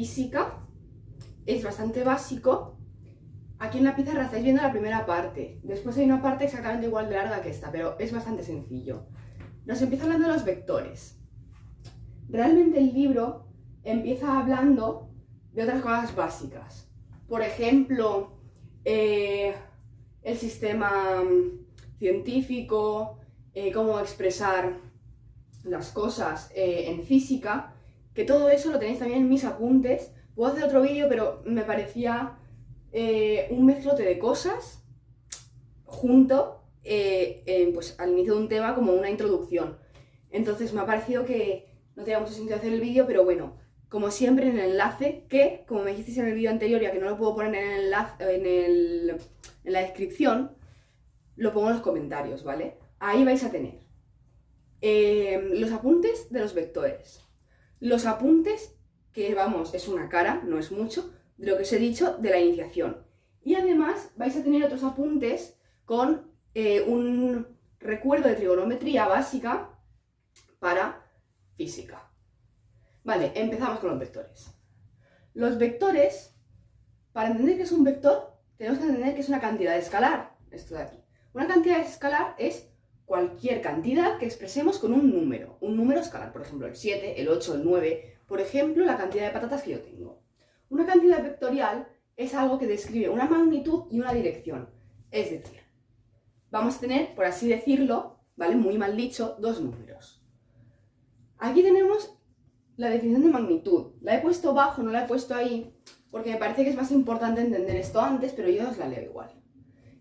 física, es bastante básico. Aquí en la pizarra estáis viendo la primera parte, después hay una parte exactamente igual de larga que esta, pero es bastante sencillo. Nos empieza hablando de los vectores. Realmente el libro empieza hablando de otras cosas básicas. Por ejemplo, el sistema científico, cómo expresar las cosas en física, que todo eso lo tenéis también en mis apuntes. Puedo hacer otro vídeo, pero me parecía un mezclote de cosas junto pues, al inicio de un tema como una introducción. Entonces me ha parecido que no tenía mucho sentido hacer el vídeo, pero bueno, como siempre en el enlace, que como me dijisteis en el vídeo anterior, ya que no lo puedo poner en el enlace, en la descripción, lo pongo en los comentarios, ¿vale? Ahí vais a tener los apuntes de los vectores. Los apuntes, que vamos, es una cara, no es mucho, de lo que os he dicho de la iniciación. Y además vais a tener otros apuntes con un recuerdo de trigonometría básica para física. Vale, empezamos con los vectores. Los vectores, para entender que es un vector, tenemos que entender que es una cantidad escalar. Esto de aquí. Una cantidad escalar es cualquier cantidad que expresemos con un número escalar, por ejemplo el 7, el 8, el 9, por ejemplo la cantidad de patatas que yo tengo. Una cantidad vectorial es algo que describe una magnitud y una dirección, es decir, vamos a tener, por así decirlo, ¿vale? Muy mal dicho, dos números. Aquí tenemos la definición de magnitud. La he puesto bajo, no la he puesto ahí, porque me parece que es más importante entender esto antes, pero yo os la leo igual.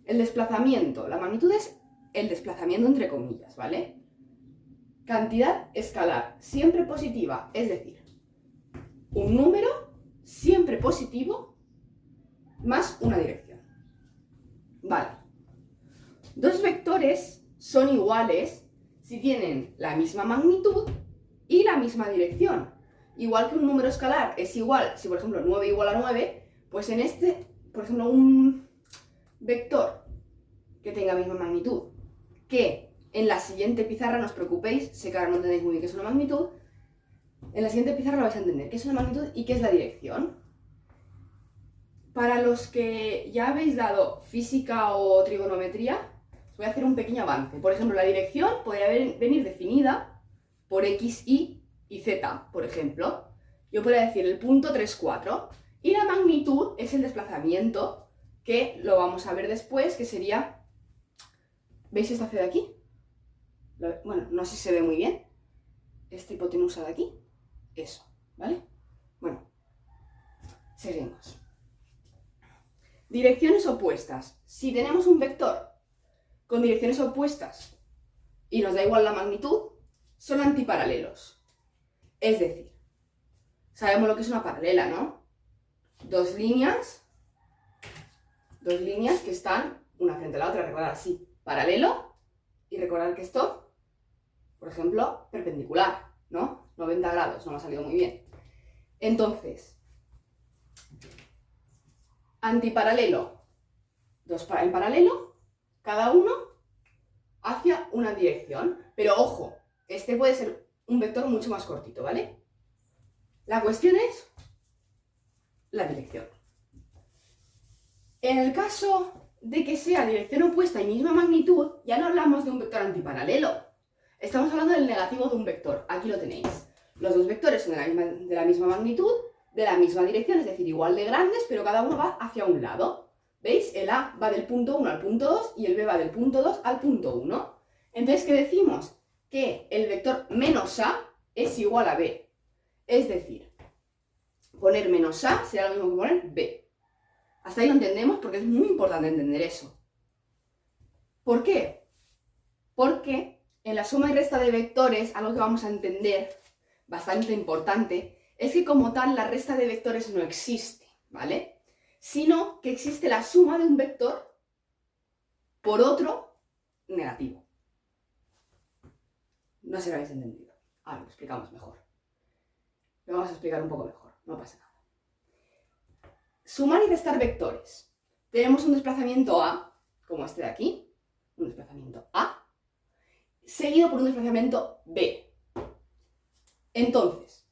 El desplazamiento, la magnitud es el desplazamiento entre comillas, ¿vale? Cantidad escalar, siempre positiva, es decir, un número siempre positivo más una dirección. Vale. Dos vectores son iguales si tienen la misma magnitud y la misma dirección. Igual que un número escalar es igual, si por ejemplo 9 igual a 9, pues en este, por ejemplo, un vector que tenga misma magnitud, que en la siguiente pizarra, no os preocupéis, sé que ahora no entendéis muy bien qué es una magnitud, en la siguiente pizarra lo vais a entender qué es una magnitud y qué es la dirección. Para los que ya habéis dado física o trigonometría, os voy a hacer un pequeño avance. Por ejemplo, la dirección podría venir definida por x, y z, por ejemplo. Yo podría decir el punto 3, 4. Y la magnitud es el desplazamiento, que lo vamos a ver después, que sería... ¿Veis esta C de aquí? Bueno, no sé si se ve muy bien. Esta hipotenusa de aquí. Eso, ¿vale? Bueno, seguimos. Direcciones opuestas. Si tenemos un vector con direcciones opuestas y nos da igual la magnitud, son antiparalelos. Es decir, sabemos lo que es una paralela, ¿no? Dos líneas que están una frente a la otra, recordad así, paralelo, y recordad que esto, por ejemplo, perpendicular, ¿no? 90 grados, no me ha salido muy bien. Entonces, antiparalelo, dos en paralelo, cada uno hacia una dirección, pero ojo, este puede ser un vector mucho más cortito, ¿vale? La cuestión es la dirección. En el caso de que sea dirección opuesta y misma magnitud, ya no hablamos de un vector antiparalelo. Estamos hablando del negativo de un vector. Aquí lo tenéis. Los dos vectores son de la misma magnitud, de la misma dirección, es decir, igual de grandes, pero cada uno va hacia un lado. ¿Veis? El A va del punto 1 al punto 2 y el B va del punto 2 al punto 1. Entonces, ¿qué decimos? Que el vector menos A es igual a B. Es decir, poner menos A será lo mismo que poner B. Hasta ahí lo entendemos porque es muy importante entender eso. ¿Por qué? Porque en la suma y resta de vectores, algo que vamos a entender bastante importante, es que como tal la resta de vectores no existe, ¿vale? Sino que existe la suma de un vector por otro negativo. No sé si lo habéis entendido. Ahora lo explicamos mejor. Lo vamos a explicar un poco mejor, no pasa nada. Sumar y restar vectores. Tenemos un desplazamiento A, como este de aquí, un desplazamiento A, seguido por un desplazamiento B. Entonces,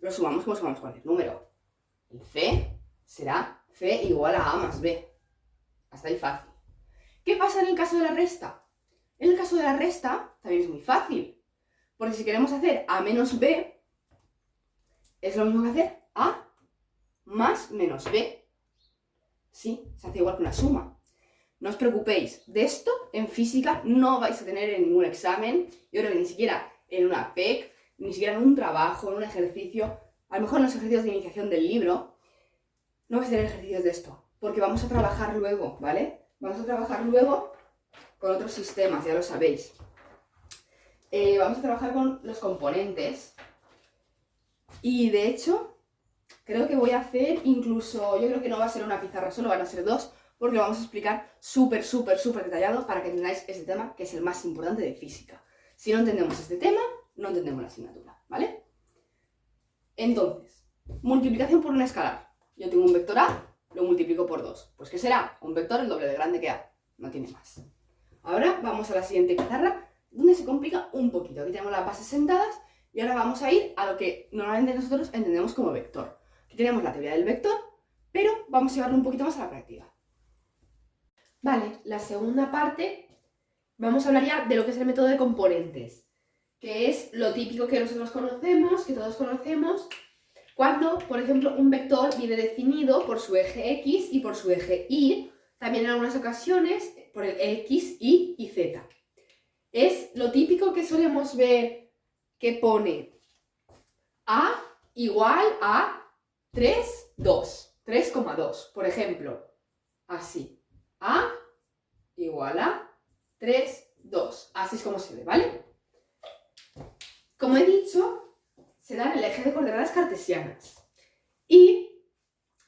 lo sumamos como sumamos cualquier número. El C será C igual a A más B. Hasta ahí fácil. ¿Qué pasa en el caso de la resta? En el caso de la resta también es muy fácil. Porque si queremos hacer A menos B, es lo mismo que hacer A más menos B. Sí, se hace igual que una suma. No os preocupéis, de esto en física no vais a tener en ningún examen. Yo creo que ni siquiera en una PEC, ni siquiera en un trabajo, en un ejercicio. A lo mejor en los ejercicios de iniciación del libro, no vais a tener ejercicios de esto. Porque vamos a trabajar luego, ¿vale? Vamos a trabajar luego con otros sistemas, ya lo sabéis. Vamos a trabajar con los componentes. Y de hecho, creo que voy a hacer incluso, yo creo que no va a ser una pizarra solo, van a ser dos, porque lo vamos a explicar súper detallado para que entendáis este tema, que es el más importante de física. Si no entendemos este tema, no entendemos la asignatura, ¿vale? Entonces, multiplicación por un escalar. Yo tengo un vector A, lo multiplico por 2. Pues ¿qué será? Un vector el doble de grande que A. No tiene más. Ahora vamos a la siguiente pizarra, donde se complica un poquito. Aquí tenemos las bases sentadas y ahora vamos a ir a lo que normalmente nosotros entendemos como vector. Aquí tenemos la teoría del vector, pero vamos a llevarlo un poquito más a la práctica. Vale, la segunda parte vamos a hablar ya de lo que es el método de componentes, que es lo típico que nosotros conocemos, que todos conocemos, cuando, por ejemplo, un vector viene definido por su eje X y por su eje Y, también en algunas ocasiones por el X, Y y Z. Es lo típico que solemos ver que pone A igual a 3, 2, 3,2, por ejemplo, así. A igual a 3, 2. Así es como se ve, ¿vale? Como he dicho, se da en el eje de coordenadas cartesianas. Y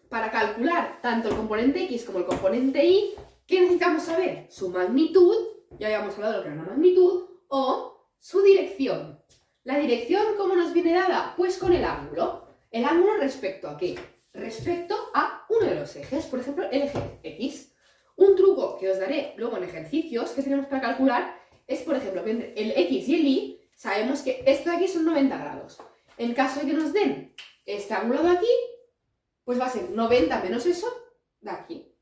para calcular tanto el componente X como el componente Y, ¿qué necesitamos saber? Su magnitud, ya habíamos hablado de lo que era una magnitud, o su dirección. ¿La dirección cómo nos viene dada? Pues con el ángulo. ¿El ángulo respecto a qué? Respecto a uno de los ejes, por ejemplo, el eje X. Un truco que os daré luego en ejercicios que tenemos para calcular es, por ejemplo, que entre el X y el Y sabemos que esto de aquí son 90 grados. En caso de que nos den este ángulo de aquí, pues va a ser 90 menos eso de aquí.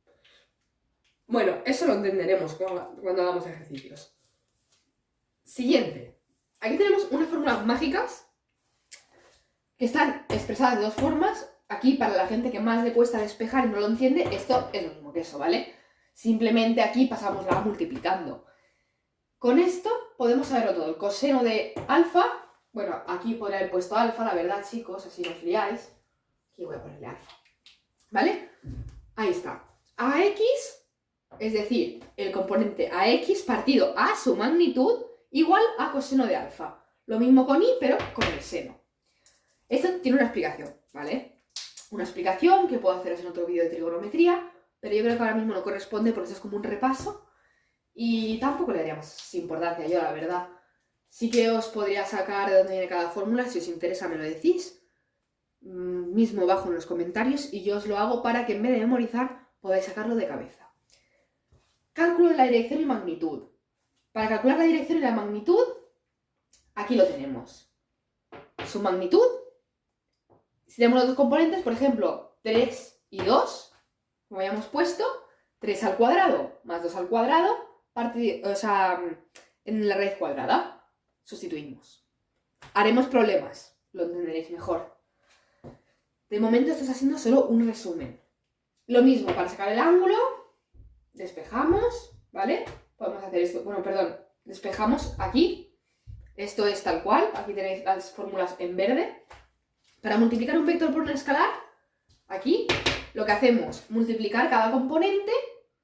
Bueno, eso lo entenderemos cuando hagamos ejercicios. Siguiente. Aquí tenemos unas fórmulas mágicas que están expresadas de dos formas. Aquí, para la gente que más le cuesta despejar y no lo entiende, esto es lo mismo que eso, ¿vale? Simplemente aquí pasamos la multiplicando. Con esto podemos saberlo todo. El coseno de alfa, bueno, aquí podría haber puesto alfa, la verdad, chicos, así no os liáis. Aquí voy a ponerle alfa, ¿vale? Ahí está. AX, es decir, el componente AX partido a su magnitud igual a coseno de alfa. Lo mismo con Y, pero con el seno. Esto tiene una explicación, ¿vale? Una explicación que puedo haceros en otro vídeo de trigonometría, pero yo creo que ahora mismo no corresponde porque esto es como un repaso y tampoco le daríamos importancia yo, la verdad. Sí que os podría sacar de dónde viene cada fórmula, si os interesa me lo decís, mismo abajo en los comentarios, y yo os lo hago para que en vez de memorizar podáis sacarlo de cabeza. Cálculo de la dirección y magnitud. Para calcular la dirección y la magnitud, aquí lo tenemos. Su magnitud, si tenemos los dos componentes, por ejemplo, 3 y 2, como habíamos puesto, 3 al cuadrado más 2 al cuadrado, en la raíz cuadrada, sustituimos. Haremos problemas, lo entenderéis mejor. De momento esto está siendo solo un resumen. Lo mismo, para sacar el ángulo, despejamos, ¿vale? Podemos hacer esto, bueno, perdón, despejamos aquí. Esto es tal cual, aquí tenéis las fórmulas en verde. Para multiplicar un vector por un escalar, aquí lo que hacemos, multiplicar cada componente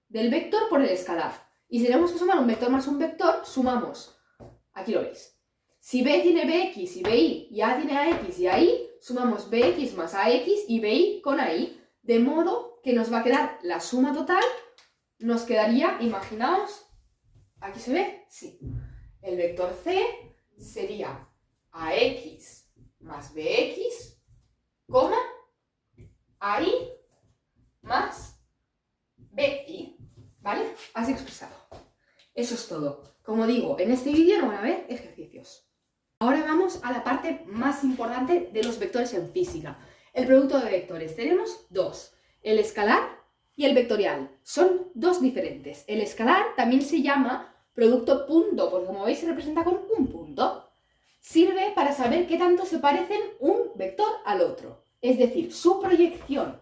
del vector por el escalar. Y si tenemos que sumar un vector más un vector, sumamos. Aquí lo veis. Si B tiene BX y BY y A tiene AX y AI, sumamos BX más AX y BY con AI. De modo que nos va a quedar la suma total, nos quedaría, imaginaos, ¿aquí se ve? Sí. El vector C sería AX más BX, coma, AI más BY, ¿vale? Así expresado. Eso es todo. Como digo, en este vídeo no van a haber ejercicios. Ahora vamos a la parte más importante de los vectores en física. El producto de vectores. Tenemos dos, el escalar y el vectorial. Son dos diferentes. El escalar también se llama producto punto, porque como veis se representa con un punto. Sirve para saber qué tanto se parecen un vector al otro. Es decir, su proyección.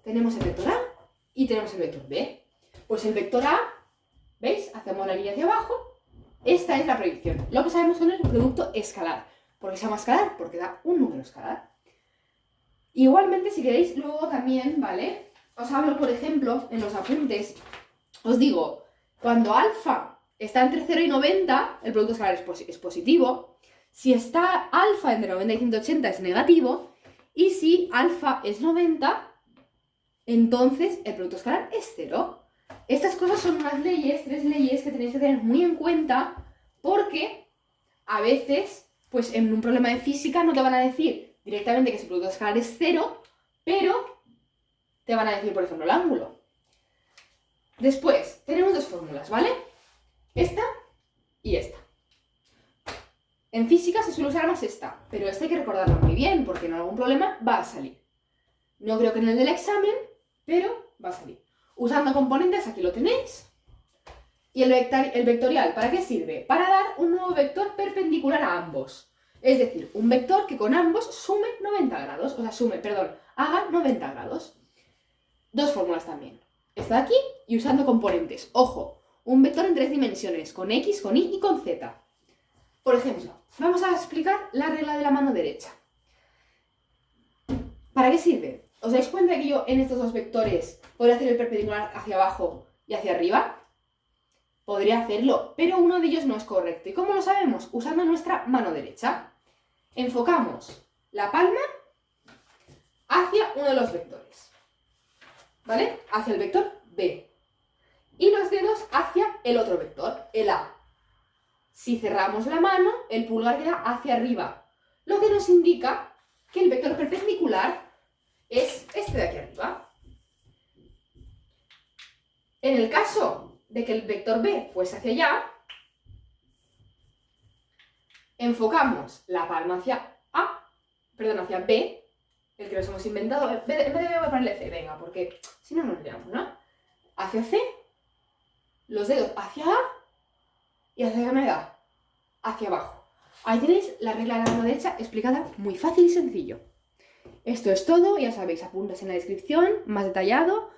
Tenemos el vector A y tenemos el vector B. Pues el vector A, ¿veis? Hacemos la línea hacia abajo. Esta es la proyección. Lo que sabemos son el producto escalar. ¿Por qué se llama escalar? Porque da un número escalar. Igualmente, si queréis, luego también, ¿vale? Os hablo, por ejemplo, en los apuntes, os digo, cuando alfa está entre 0 y 90, el producto escalar es positivo. Si está alfa entre 90 y 180 es negativo. Y si alfa es 90, entonces el producto escalar es 0. Estas cosas son unas leyes, 3 leyes que tenéis que tener muy en cuenta porque a veces, pues en un problema de física no te van a decir directamente que su producto escalar es 0, pero te van a decir, por ejemplo, el ángulo. Después, tenemos dos fórmulas, ¿vale? Esta y esta. En física se suele usar más esta, pero esta hay que recordarla muy bien porque en algún problema va a salir. No creo que en el del examen, pero va a salir. Usando componentes, aquí lo tenéis. Y el vectorial, ¿para qué sirve? Para dar un nuevo vector perpendicular a ambos. Es decir, un vector que con ambos sume 90 grados. O sea, haga 90 grados. Dos fórmulas también. Esta de aquí y usando componentes. Ojo, un vector en 3 dimensiones, con X, con Y y con Z. Por ejemplo, vamos a explicar la regla de la mano derecha. ¿Para qué sirve? ¿Os dais cuenta que yo en estos dos vectores podría hacer el perpendicular hacia abajo y hacia arriba? Podría hacerlo, pero uno de ellos no es correcto. ¿Y cómo lo sabemos? Usando nuestra mano derecha. Enfocamos la palma hacia uno de los vectores, ¿vale? Hacia el vector B. Y los dedos hacia el otro vector, el A. Si cerramos la mano, el pulgar queda hacia arriba, lo que nos indica que el vector perpendicular es este de aquí arriba. En el caso de que el vector B fuese hacia allá, enfocamos la palma hacia hacia B, el que nos hemos inventado. En vez de B voy a ponerle C, venga, porque si no nos liamos, ¿no? Hacia C, los dedos hacia A y hacia qué me da, hacia abajo. Ahí tenéis la regla de la mano derecha explicada muy fácil y sencillo. Esto es todo, ya sabéis, apuntes en la descripción, más detallado,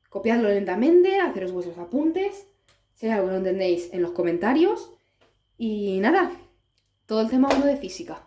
copiadlo lentamente, haceros vuestros apuntes, si hay algo que no entendéis en los comentarios, y nada, todo el tema 1 de física.